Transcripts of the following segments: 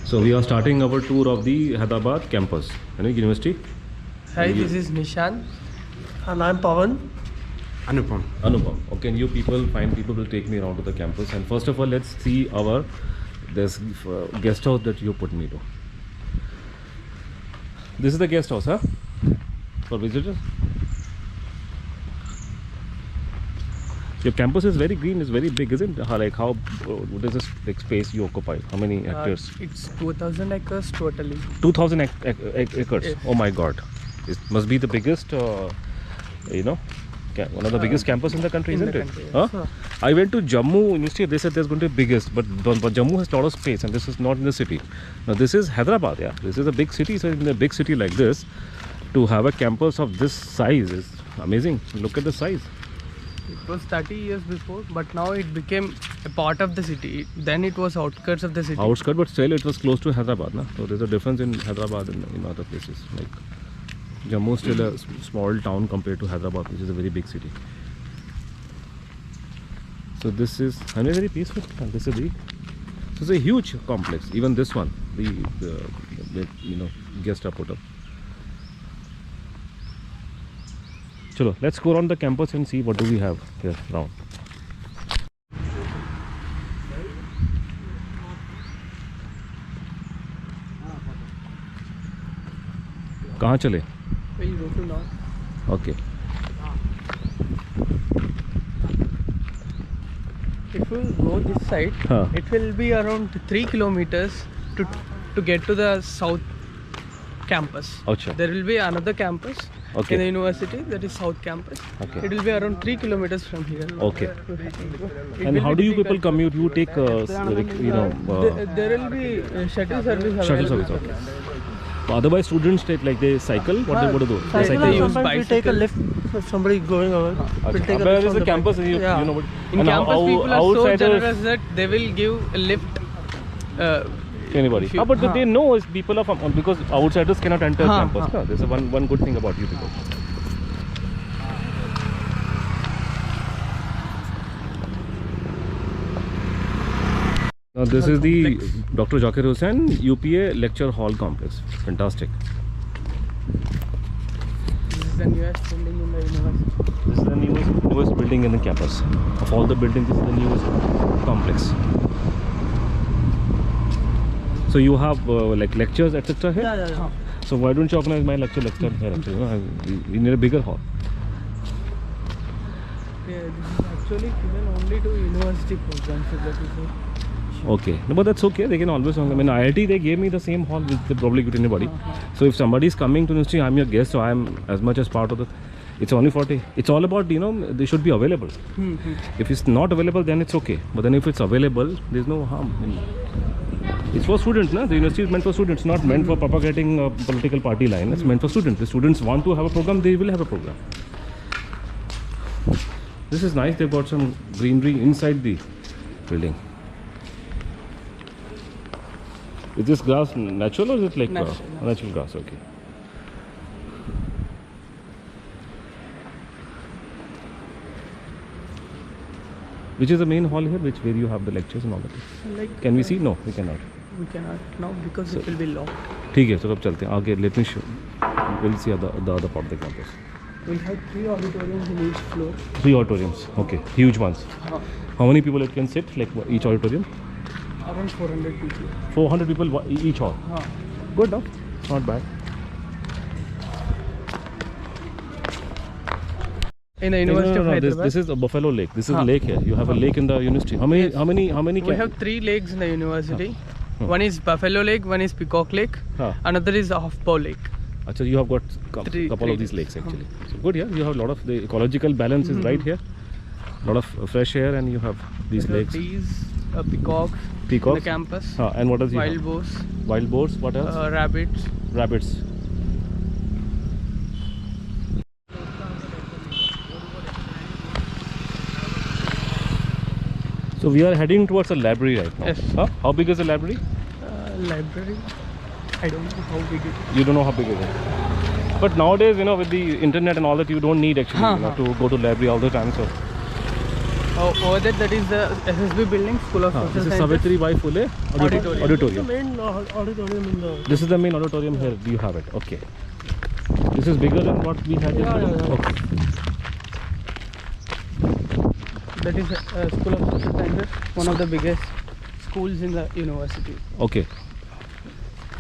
So we are starting our tour of the Hyderabad campus, university. Hi, this is Nishan. And I'm Pawan. Anupam. Anupam. Okay, and you people, fine people will take me around to the campus. And first of all, let's see our this guest house that you put me to. This is the guest house, huh? For visitors. Your campus is very green, it's very big, isn't it? Like how, what is this big space you occupy? How many hectares? It's 2,000 acres totally. 2,000 acres. Yes. Oh my God! It must be the biggest, one of the biggest campus in the country, in isn't the it? country, Huh? yes. I went to Jammu University. They said there's going to be biggest, but Jammu has a lot of space, and this is not in the city. Now this is Hyderabad. Yeah, this is a big city. So in a big city like this, to have a campus of this size is amazing. Look at the size. It was 30 years before, but now it became a part of the city. Then it was outskirts of the city. Outskirt, but still it was close to Hyderabad. Na? So there's a difference in Hyderabad and in other places. Like Jammu is still a small town compared to Hyderabad, which is a very big city. So this is very peaceful, and this is the. So it's a huge complex. Even this one, the guest are put up. Chalo, let's go around the campus and see what do we have here around. कहाँ चले? We'll go to north. Okay. If we go this side, it will be around 3 kilometers to get to the south campus. Achha. There will be another campus Okay. in the university, that is south campus. Okay. It will be around 3 kilometers from here. Okay. It And will how be do you people difficult. commute? You take, There will be shuttle service shuttle available. service. Okay. Otherwise, students take like they cycle. What do they do? They Cycle, They or use sometimes we take a bicycle. lift if somebody going over. We'll take a There lift is on a the campus. bike. You Yeah. know what? In and campus, people are so outsiders, generous that they will give a lift. Anybody. If you- But they know is people are from because outsiders cannot enter campus. हाँ. No? There's a one good thing about you people. Now this is the Dr. Zakir Hussain UPA Lecture Hall Complex. Fantastic. This is the newest building in the university. This is the newest building in the campus. Of all the buildings, this is the newest complex. So you have like lectures, etc. here? Yeah. So why don't you organize my lecture here actually? We need a bigger hall. Yeah, this is actually given only to university programs. So that is it. Okay, no, but that's okay. They can always. I mean, IIT they gave me the same hall which they probably give to anybody. So if somebody is coming to university, I'm your guest, so I'm as much as part of the. It's only 40. It's all about they should be available. If it's not available, then it's okay. But then if it's available, there's no harm. It's for students, na? The university is meant for students, not meant for propagating a political party line. It's meant for students. The students want to have a program, they will have a program. This is nice. They've got some greenery inside the building. Is this grass natural or is it like natural grass? Okay. Which is the main hall here? Where you have the lectures and all that? Like, Can we see? No, we cannot. we cannot now because it will be locked. ठीक है, तो अब चलते हैं आगे. Let me show. We'll see the other part of the campus. We'll have 3 auditoriums in each floor. 3 auditoriums. Okay, huge ones. How many people it can sit? Like each auditorium? Around 400 people. 400 people each hall. Good, no? Not bad. In the University of Hyderabad. This is a Buffalo Lake. This is a lake here. You have a lake in the university. How many? We have 3 lakes in the university. One is Buffalo Lake, one is Peacock Lake, another is Hoffbow Lake. Actually, you have got Three couple of these lakes actually. So good, yeah. You have a lot of the ecological balance is right here. A lot of fresh air, and you have these lakes. These peacocks in Peacocks. the campus. And what else you Wild have? boars, Wild boars. What else? rabbits. Rabbits. So we are heading towards a library right now. Yes. How big is the library? Library. I don't know how big it is. You don't know how big it is. But nowadays, with the internet and all that, you don't need actually to go to library all the time. So Over there, that is the SSB building, School of Social This is Sciences. Savitri Bai Phule Auditorium. The Auditorium. main auditorium in the. This is the main auditorium here. You have it. Okay. This is bigger than what we had. Yeah. Okay. That is School of Social Sciences, one of the biggest schools in the university. Okay.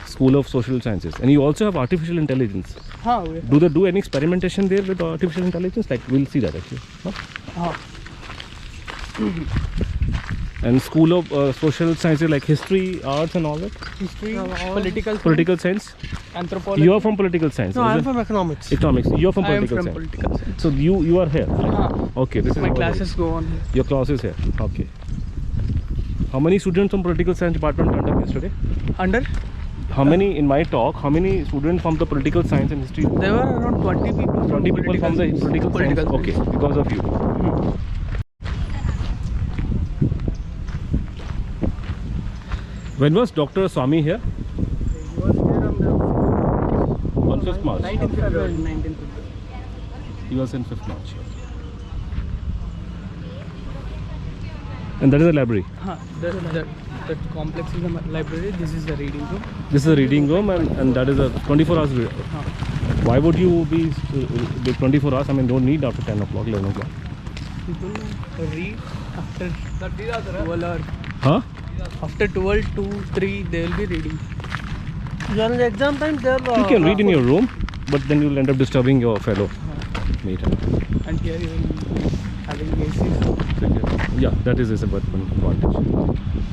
School of Social Sciences. And you also have artificial intelligence. Do they do any experimentation there with artificial intelligence? Like, we'll see that actually. Huh? And School of Social Sciences, like history, arts and all that? History, all political Science? anthropology. You are from political science. No, is I'm it? from economics. Economics. You are from I am political from science. political science. So you are here. Okay, this is My how it is. classes go on. Your class is here. Okay. How many students from political science department turned up yesterday? Under? How many in my talk? How many students from the political science and history? There were around 20 people. 20 people from the political science. Okay, because of you. When was Dr. Swami here? He was here on the 5th March. 19th February. 19th February. He was in 5th March. And that is the library. That complex is the library. This is the reading room. This is a reading room, and that is a 24 hours. Why would you be 24 hours? I mean, don't need after 10 o'clock, 11 o'clock. People read after 12 or Huh? after 12, 2, 3, they will be reading. During the exam time, there. You can read in your room, but then you'll end up disturbing your fellow mate. And here you will be having AC. Yeah, that is a advantage.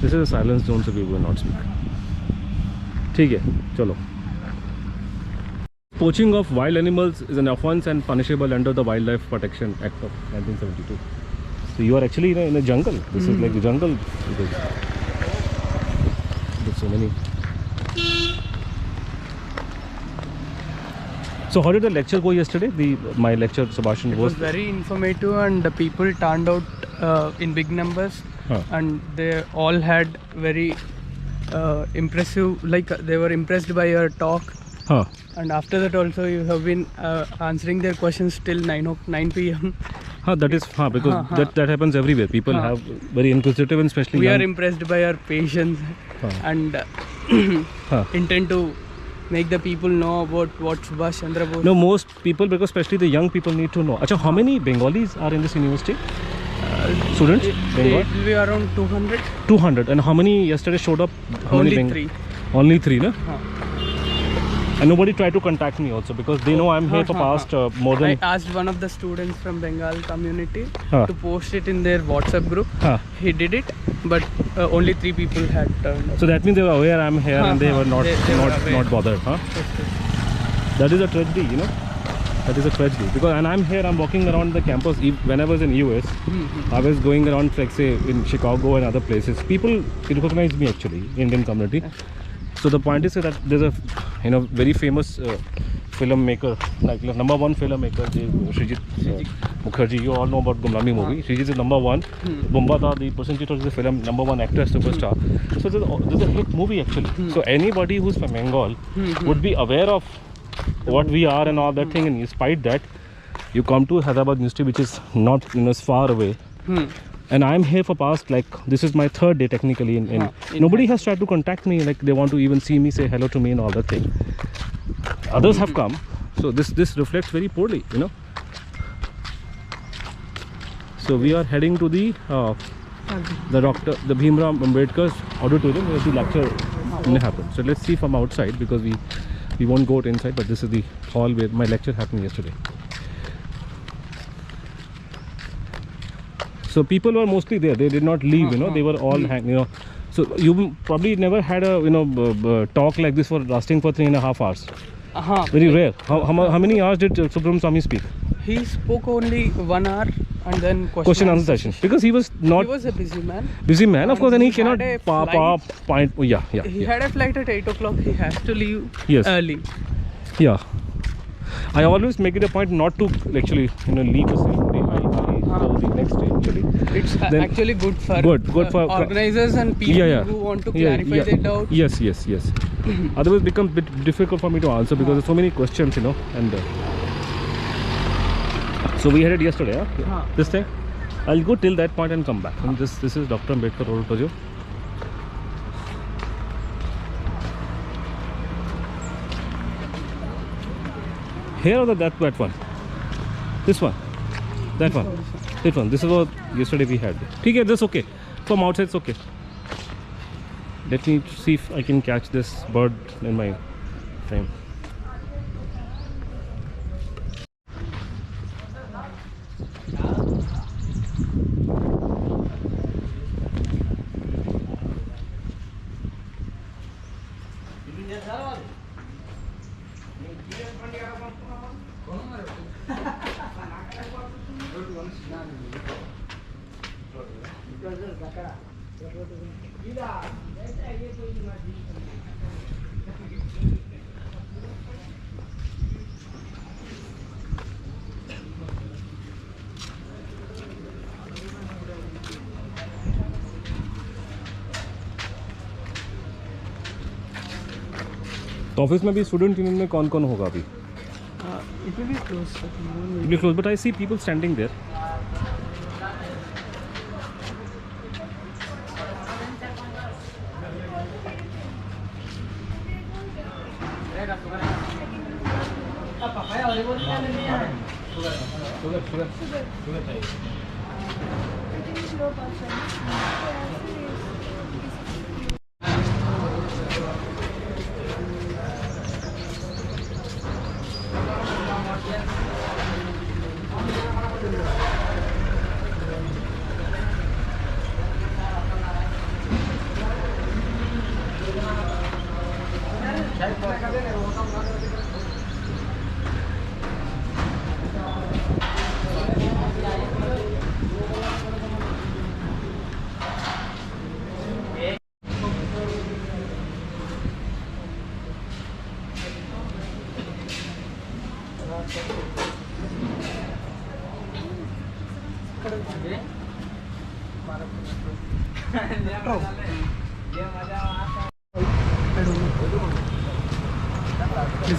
This is a silence zone, so we will not speak. ठीक है, चलो. Poaching of wild animals is an offence and punishable under the Wildlife Protection Act of 1972. So you are actually in a jungle. This is like the jungle. There's so many. So how did the lecture go yesterday? My lecture, Sebastian, It was very informative, and the people turned out in big numbers, and they all had very impressive, like they were impressed by your talk. And after that also you have been answering their questions till 9 p.m. That is because that happens everywhere. People have very inquisitive, and especially we young. are impressed by your patience and intent to make the people know about what Subhash Chandra Bose. No, most people, because especially the young people, need to know. Achha, how many Bengalis are in this university? Students? It will be around 200. 200. And how many yesterday showed up? How Only many 3. Only 3, no? And nobody tried to contact me also, because they know I'm here for past more than... I asked one of the students from Bengal community to post it in their WhatsApp group. He did it, but only 3 people had turned up. So that means they were aware I'm here and they were not bothered. That is a tragedy, you know. That is a tragedy. And I'm here, I'm walking around the campus. When I was in US, I was going around, like say in Chicago and other places. People recognize me actually, Indian community. So the point is that there's a very famous filmmaker, like #1 filmmaker, Srijit Mukherjee. You all know about Gumlami movie. Srijit is #1. Bombata, the person is the film #1 actor, superstar. So there's a hit movie actually. So anybody who's from Bengal would be aware of what we are and all that thing. And despite that, you come to Hyderabad University, which is not far away. And I'm here for past, like, this is my 3rd day technically in nobody has tried to contact me, like they want to even see me, say hello to me and all that thing. Others have come, so this reflects very poorly, you know. So we are heading to the Bhimrao Ambedkar's auditorium where the lecture will happen. So let's see from outside, because we won't go inside, but this is the hall where my lecture happened yesterday. So people were mostly there. They did not leave, you know. They were all hanging, you know. So you probably never had a talk like this for lasting for 3.5 hours. Very rare. How many hours did Subramanian Swami speak? He spoke only 1 hour, and then question answer session. Because he was not. He was a busy man. Busy man, of course, and he cannot. He had a flight at 8 o'clock. He has to leave early. Yeah. I always make it a point not to actually leave the same day. I go the next day actually. It's actually good for organizers and people who want to clarify their doubts. Yes. Otherwise it becomes a bit difficult for me to answer, because there's so many questions, and so we had it yesterday, this thing. I'll go till that point and come back. And this is Dr. Ambedkar Road, Tojo. Here or that one? This one? That one? That one. This is what yesterday we had. Okay, that's okay. From outside it's okay. Let me see if I can catch this bird in my frame. तो office में भी student union में कौन कौन होगा अभी? It will be close. It will be close, but I see people standing there.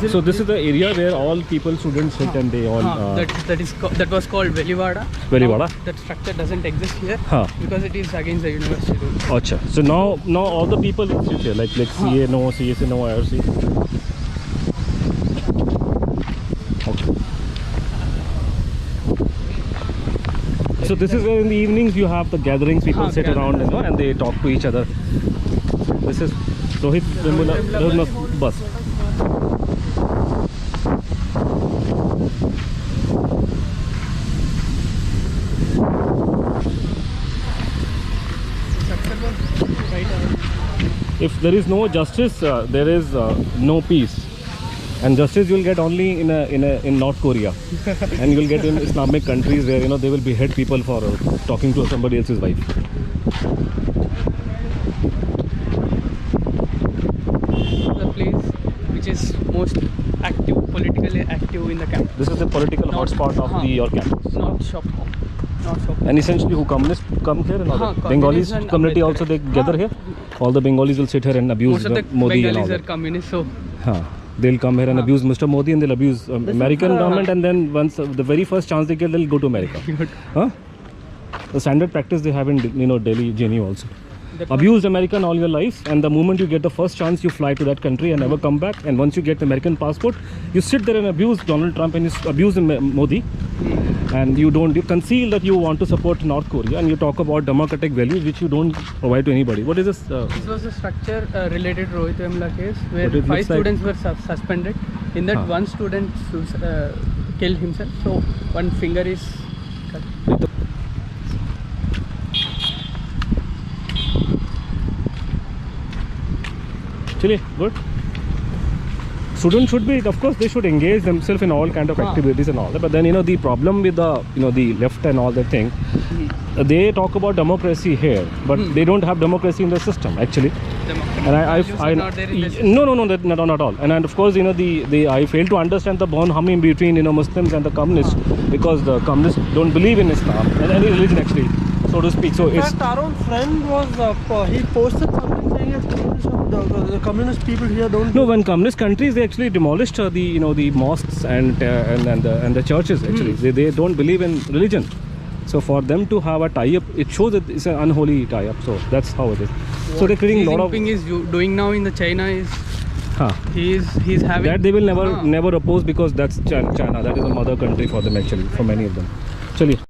So this is the area where all people, students sit and they all... that was called Velivada. Velivada? Now, that structure doesn't exist here because it is against the university rules. Achha. So now all the people sit here, like CA no, CSA no, IRC. Okay. So this is where in the evenings you have the gatherings, people sit around, you know, and they talk to each other. This is Rohit Vemula bus. If there is no justice, there is no peace. And justice you will get only in North Korea, and you will get in Islamic countries where, you know, they will behead people for talking to somebody else's wife. The place which is most active, politically active in the campus. This is the political hotspot of your campus. Not shop. And essentially, who communists come here and all Bengalis community also they gather here. All the Bengalis will sit here and abuse most of the Modi Bengalis and all are that. Communists, so They'll come here and abuse Mr. Modi, and they'll abuse American government, and then once the very first chance they get, they'll go to America. The standard practice they have in Delhi, JNU also. Abused American all your life, and the moment you get the first chance, you fly to that country and never come back. And once you get the American passport, you sit there and abuse Donald Trump and you abuse Modi, and you conceal that you want to support North Korea, and you talk about democratic values which you don't provide to anybody. What is this? This was a structure related to Rohit Vemula case where 5 students were suspended. In that, one student killed himself, so one finger is cut. Good. Students should be, of course, they should engage themselves in all kind of activities and all that. But then, the problem with the the left and all that thing, they talk about democracy here, but they don't have democracy in the system actually. And no, not all. And of course, I fail to understand the bond harmony between Muslims and the communists, because the communists don't believe in Islam and any religion actually, so to speak. So in fact, our own friend was he posted something saying the communist people here don't. No, when communist countries, they actually demolished the mosques and the churches actually. They don't believe in religion. So for them to have a tie-up, it shows that it's an unholy tie-up. So that's how it is. So they're creating Xi a lot of. Jinping is doing now in the China is Huh. he's having That they will never oppose because that's China. That is a mother country for them actually, for many of them. Chaliye.